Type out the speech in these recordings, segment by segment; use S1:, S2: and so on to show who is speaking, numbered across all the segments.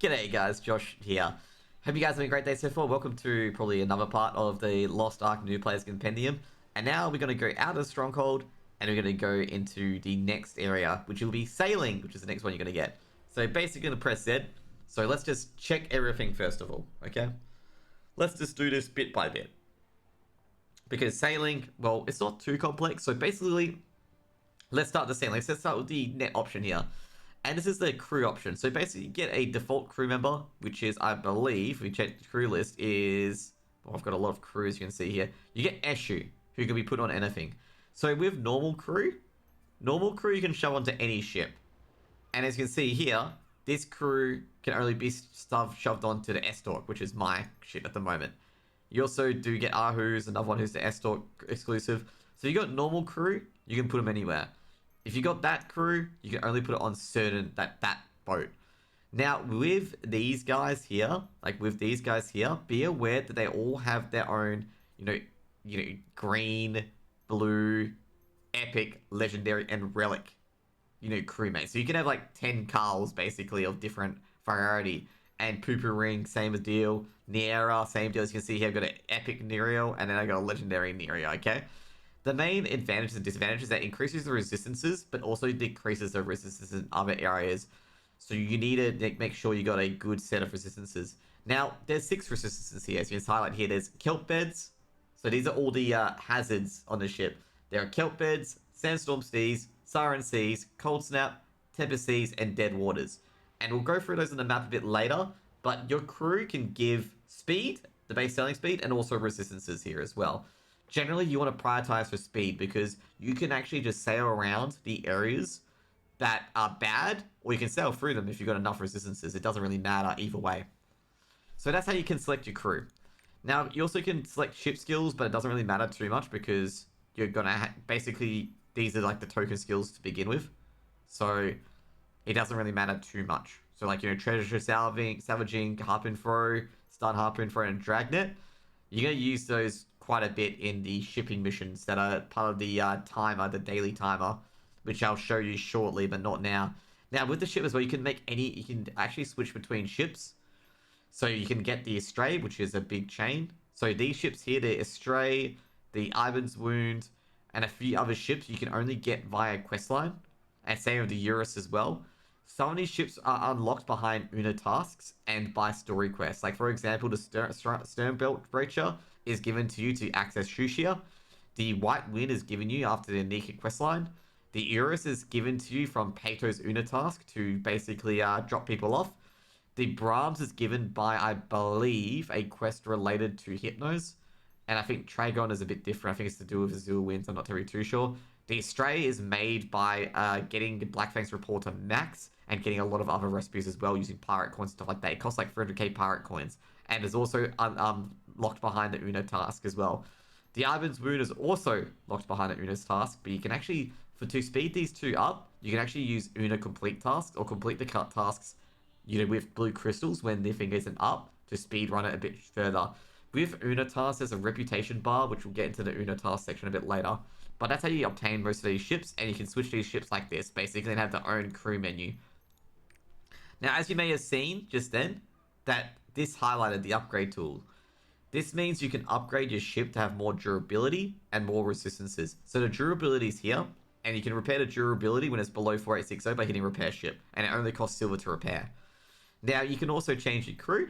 S1: G'day guys, Josh here. Hope you guys are having a great day so far. Welcome to probably another part of the Lost Ark New Players Compendium. And now we're going to go out of Stronghold and we're going to go into the next area, which will be sailing, which is the next one you're going to get. So basically going to press Z. So let's just check everything first of all, okay? Let's just do this bit by bit. Because sailing, well, it's not too complex. So basically, let's start the sailing. Let's start with the net option here. And this is the crew option. So basically, you get a default crew member, which is, I believe, if we check the crew list, is... Well, I've got a lot of crews you can see here. You get Eshu, who can be put on anything. So with normal crew you can shove onto any ship. And as you can see here, this crew can only be shoved onto the Estork, which is my ship at the moment. You also do get Ahu's, another one who's the Estork exclusive. So you got normal crew, you can put them anywhere. If you got that crew, you can only put it on certain that boat. Now with these guys here, be aware that they all have their own, green, blue, epic, legendary, and relic, crewmates. So you can have like 10 Carls basically of different variety. And Pooper Ring, same as deal. Niera, same deal. As you can see here, I've got an epic Nerio, and then I got a legendary Nerio. Okay. The main advantages and disadvantages is that increases the resistances, but also decreases the resistances in other areas. So you need to make sure you got a good set of resistances. Now, there's 6 resistances here. As you can highlight here, there's Kelp Beds. So these are all the hazards on the ship. There are Kelp Beds, Sandstorm Seas, Siren Seas, Cold Snap, Tempest Seas, and Dead Waters. And we'll go through those on the map a bit later. But your crew can give speed, the base sailing speed, and also resistances here as well. Generally, you want to prioritize for speed because you can actually just sail around the areas that are bad, or you can sail through them if you've got enough resistances. It doesn't really matter either way. So that's how you can select your crew. Now, you also can select ship skills, but it doesn't really matter too much because you're going to basically, these are like the token skills to begin with. So it doesn't really matter too much. So like, treasure salvaging, harpoon throw, stun harpoon throw, and dragnet. You're going to use those quite a bit in the shipping missions that are part of the timer, the daily timer, which I'll show you shortly, but not now. Now, with the ship as well, you can actually switch between ships. So you can get the Astray, which is a big chain. So these ships here, the Astray, the Ivan's Wound, and a few other ships you can only get via questline. And same with the Eurus as well. Some of these ships are unlocked behind Una tasks and by story quests. Like, for example, the Stern Belt Breacher is given to you to access Shushia. The White Wind is given you after the Nika questline. The Eurus is given to you from Pato's Una task to basically drop people off. The Brahms is given by, I believe, a quest related to Hypnos. And I think Tragon is a bit different. I think it's to do with Azure Winds. I'm not too sure. The Astray is made by getting the Blackfang's report to max and getting a lot of other recipes as well using pirate coins and stuff like that. It costs like 300k pirate coins. And is also locked behind the Una task as well. The Ivan's Wound is also locked behind the Una's task, but you can actually, to speed these two up, you can actually use Una complete tasks or complete the cut tasks, with blue crystals when their thing isn't up to speed run it a bit further. With Una tasks, there's a reputation bar, which we'll get into the Una task section a bit later. But that's how you obtain most of these ships, and you can switch these ships like this, basically, and have their own crew menu. Now, as you may have seen just then, that this highlighted the upgrade tool. This means you can upgrade your ship to have more durability and more resistances. So the durability is here, and you can repair the durability when it's below 4860 by hitting repair ship, and it only costs silver to repair. Now, you can also change your crew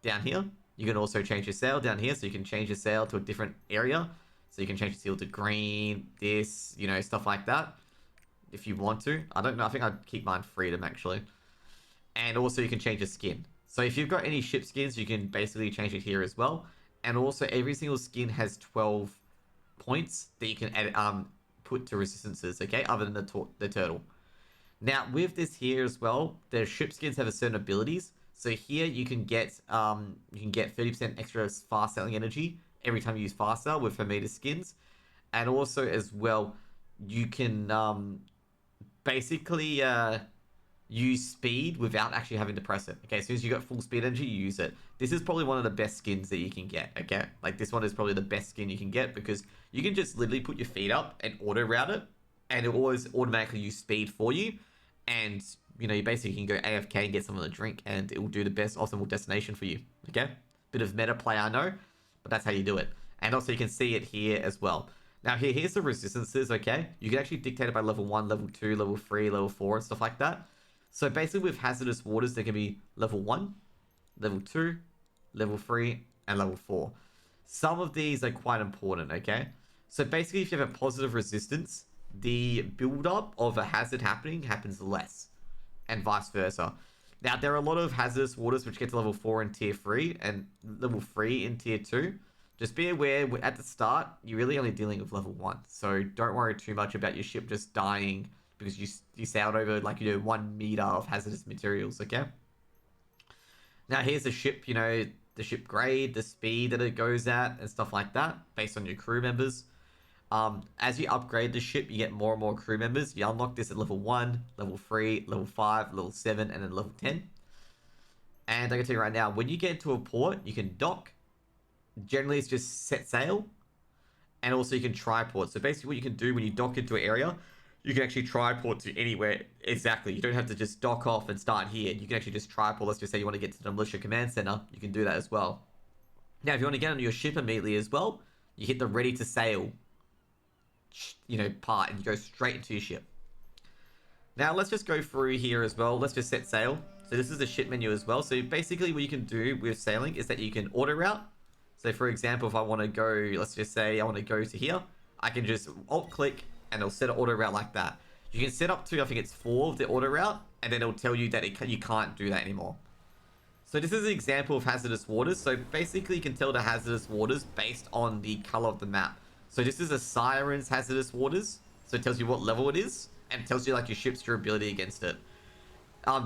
S1: down here. You can also change your sail down here, so you can change your sail to a different area. So you can change the sail to green, this, stuff like that, if you want to. I don't know, I think I'd keep mine freedom, actually. And also you can change your skin. So if you've got any ship skins, you can basically change it here as well. And also every single skin has 12 points that you can edit, put to resistances, okay? Other than the turtle. Now with this here as well, the ship skins have a certain abilities. So here you can get 30% extra fast sailing energy every time you use fast sail with Hermeta skins. And also as well, you can basically use speed without actually having to press it. Okay, as soon as you got full speed energy, you use it. This is probably one of the best skins that you can get, okay? Like, this one is probably the best skin you can get because you can just literally put your feet up and auto route it, and it always automatically use speed for you, and you basically can go AFK and get someone to drink, and it will do the best optimal destination for you. Okay, bit of meta play, I know, but that's how you do it. And also you can see it here as well. Now here's the resistances. Okay, you can actually dictate it by level 1, level 2, level 3, level 4, and stuff like that. So basically with Hazardous Waters, there can be level 1, level 2, level 3, and level 4. Some of these are quite important, okay? So basically, if you have a positive resistance, the build-up of a hazard happening happens less, and vice versa. Now, there are a lot of Hazardous Waters which get to level 4 in Tier 3, and level 3 in Tier 2. Just be aware, at the start, you're really only dealing with level 1. So don't worry too much about your ship just dying because you sailed over, 1 meter of hazardous materials, okay? Now, here's the ship, the ship grade, the speed that it goes at, and stuff like that, based on your crew members. As you upgrade the ship, you get more and more crew members. You unlock this at level 1, level 3, level 5, level 7, and then level 10. And I can tell you right now, when you get into a port, you can dock. Generally, it's just set sail. And also you can triport. So basically what you can do when you dock into an area, you can actually triport to anywhere. Exactly. You don't have to just dock off and start here. You can actually just triport. Let's just say you want to get to the militia command center. You can do that as well. Now, if you want to get on your ship immediately as well, you hit the ready to sail, part, and you go straight into your ship. Now, let's just go through here as well. Let's just set sail. So this is the ship menu as well. So basically what you can do with sailing is that you can auto route. So for example, if I want to go, let's just say I want to go to here, I can just alt click and it'll set an auto route like that. You can set up to, I think it's 4 of the auto route, and then it'll tell you that you can't do that anymore. So this is an example of Hazardous Waters. So basically you can tell the Hazardous Waters based on the color of the map. So this is a Siren's Hazardous Waters. So it tells you what level it is, and it tells you your ship's durability against it.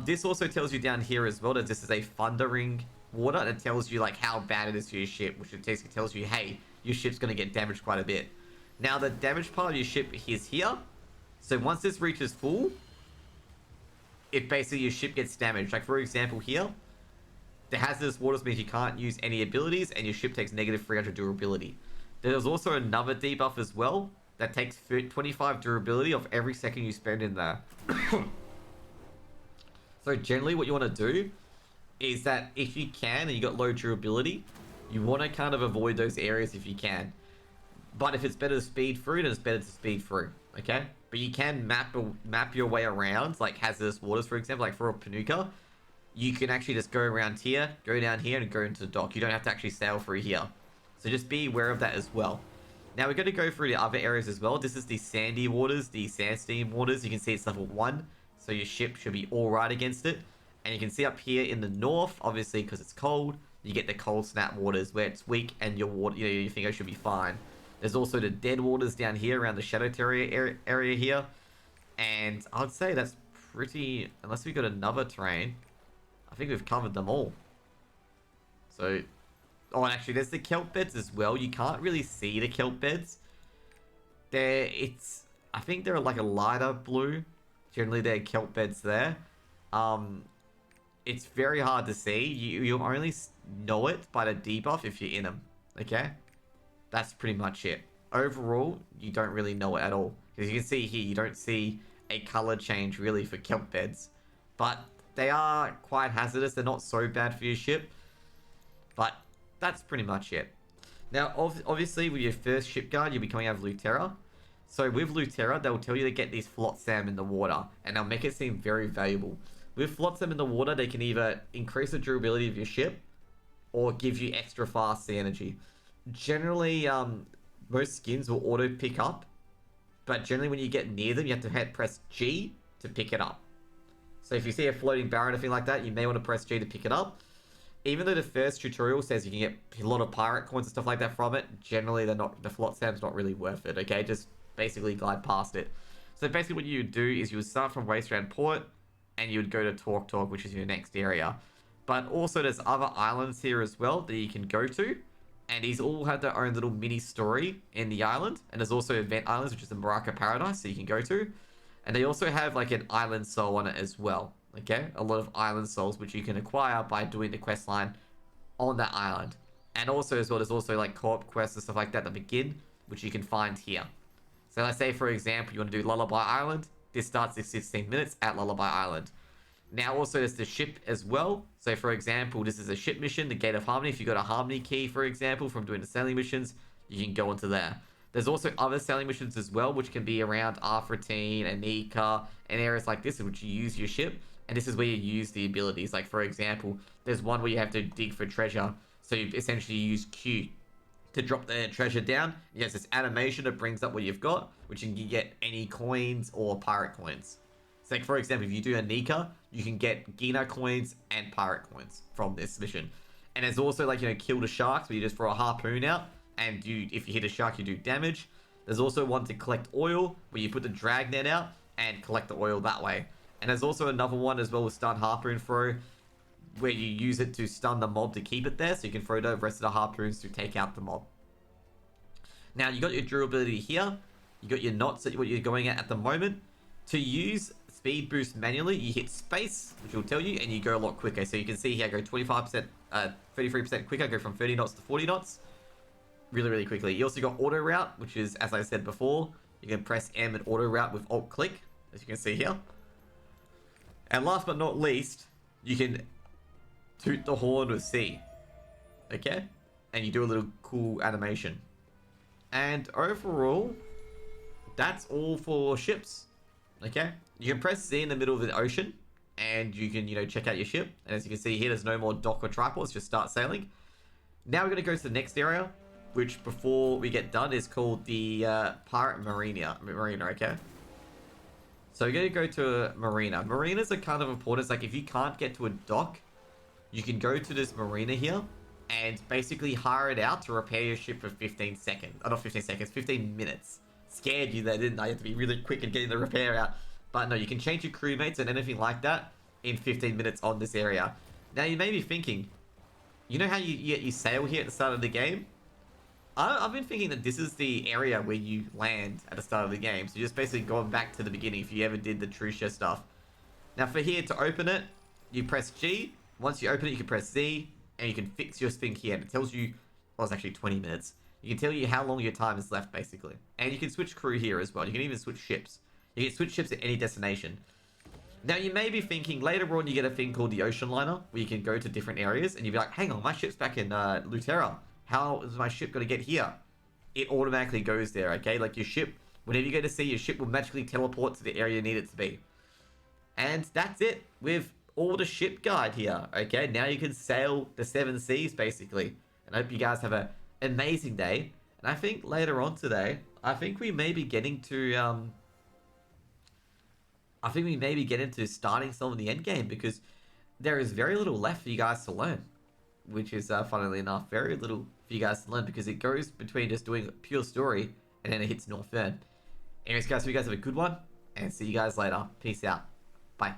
S1: This also tells you down here as well that this is a Thundering Water, and it tells you how bad it is for your ship, which it basically tells you, hey, your ship's going to get damaged quite a bit. Now the damage part of your ship is here. So once this reaches full, it basically, your ship gets damaged. Like for example here, the Hazardous Waters means you can't use any abilities and your ship takes negative 300 durability. There's also another debuff as well that takes 25 durability of every second you spend in there. So generally what you want to do is that if you can and you got low durability, you want to kind of avoid those areas if you can. But if it's better to speed through, then it's better to speed through, okay? But you can map your way around, like Hazardous Waters, for example, like for a Panuka. You can actually just go around here, go down here, and go into the dock. You don't have to actually sail through here. So just be aware of that as well. Now we're going to go through the other areas as well. This is the Sandy Waters, the Sandsteam Waters. You can see it's level 1, so your ship should be alright against it. And you can see up here in the north, obviously because it's cold, you get the Cold Snap Waters where it's weak and your water, you think I should be fine. There's also the Dead Waters down here around the Shadow Terrier area here. And I'd say that's pretty, unless we got another terrain, I think we've covered them all. So, oh, and actually there's the Kelp Beds as well. You can't really see the Kelp Beds. I think they're like a lighter blue. Generally they're Kelp Beds there. It's very hard to see. You only know it by the debuff if you're in them. Okay? That's pretty much it. Overall, you don't really know it at all. Because you can see here, you don't see a color change really for Kelp Beds. But they are quite hazardous. They're not so bad for your ship. But that's pretty much it. Now, obviously, with your first ship guard, you'll be coming out of Lutera. So with Lutera, they'll tell you to get these Flotsam in the water. And they'll make it seem very valuable. With Flotsam in the water, they can either increase the durability of your ship or give you extra fast sea energy. Generally, most skins will auto pick up, but generally when you get near them, you have to press G to pick it up. So if you see a floating barrel or anything like that, you may want to press G to pick it up. Even though the first tutorial says you can get a lot of pirate coins and stuff like that from it, generally the Flotsam's not really worth it, okay? Just basically glide past it. So basically what you would do is you would start from Wasteland Port, and you would go to Talk, which is your next area. But also there's other islands here as well that you can go to. And these all have their own little mini story in the island. And there's also Event Islands, which is the Baraka Paradise, so you can go to. And they also have like an island soul on it as well. Okay? A lot of island souls, which you can acquire by doing the quest line on that island. And also as well, there's also like co-op quests and stuff like that begin, which you can find here. So let's say, for example, you want to do Lullaby Island. This starts in 16 minutes at Lullaby Island. Now also there's the ship as well. So for example, this is a ship mission, the Gate of Harmony. If you got a Harmony key, for example, from doing the sailing missions, you can go into there. There's also other sailing missions as well, which can be around Arfratine, Anika, and areas like this, in which you use your ship. And this is where you use the abilities. Like for example, there's one where you have to dig for treasure. So you essentially use Q to drop the treasure down. It has this animation that brings up what you've got, which you can get any coins or pirate coins. So like for example, if you do a Nika, you can get Gina coins and pirate coins from this mission. And there's also like, kill the sharks, where you just throw a harpoon out, and if you hit a shark, you do damage. There's also one to collect oil, where you put the dragnet out and collect the oil that way. And there's also another one as well with stun harpoon throw, where you use it to stun the mob to keep it there, so you can throw the rest of the harpoons to take out the mob. Now, you got your durability here. You got your knots that what you're going at the moment. To use speed boost manually, you hit space, which will tell you, and you go a lot quicker. So you can see here, I go 25%, 33% quicker, go from 30 knots to 40 knots. Really, really quickly. You also got auto route, which is, as I said before, you can press M and auto route with alt click, as you can see here. And last but not least, you can toot the horn with C. Okay? And you do a little cool animation. And overall, that's all for ships. Okay? You can press Z in the middle of the ocean, and you can, check out your ship. And as you can see here, there's no more dock or tripods, just start sailing. Now we're going to go to the next area, which before we get done is called the Pirate Marina, okay? So we're going to go to Marina. Marinas are kind of important. It's like if you can't get to a dock, you can go to this marina here and basically hire it out to repair your ship for 15 seconds. Not 15 seconds, 15 minutes. Scared you there, didn't I? You have to be really quick in getting the repair out. But no, you can change your crewmates and anything like that in 15 minutes on this area. Now you may be thinking, you know how you sail here at the start of the game? I've been thinking that this is the area where you land at the start of the game. So you're just basically going back to the beginning if you ever did the true share stuff. Now for here to open it, you press G. Once you open it, you can press Z, and you can fix your thing here. And it tells you, well, it's actually 20 minutes. You can tell you how long your time is left, basically. And you can switch crew here as well. You can even switch ships. You can switch ships at any destination. Now, you may be thinking, later on, you get a thing called the Ocean Liner, where you can go to different areas, and you'll be like, hang on, my ship's back in Lutera. How is my ship going to get here? It automatically goes there, okay? Like, your ship, whenever you go to sea, your ship will magically teleport to the area you need it to be. And that's it with all the ship guide here, okay? Now you can sail the 7 seas, basically. And I hope you guys have an amazing day. And I think later on today, I think we may be getting to, starting some of the end game, because there is very little left for you guys to learn. Which is, funnily enough, very little for you guys to learn, because it goes between just doing pure story and then it hits Northern. Anyways, guys, hope you guys have a good one, and see you guys later. Peace out. Bye.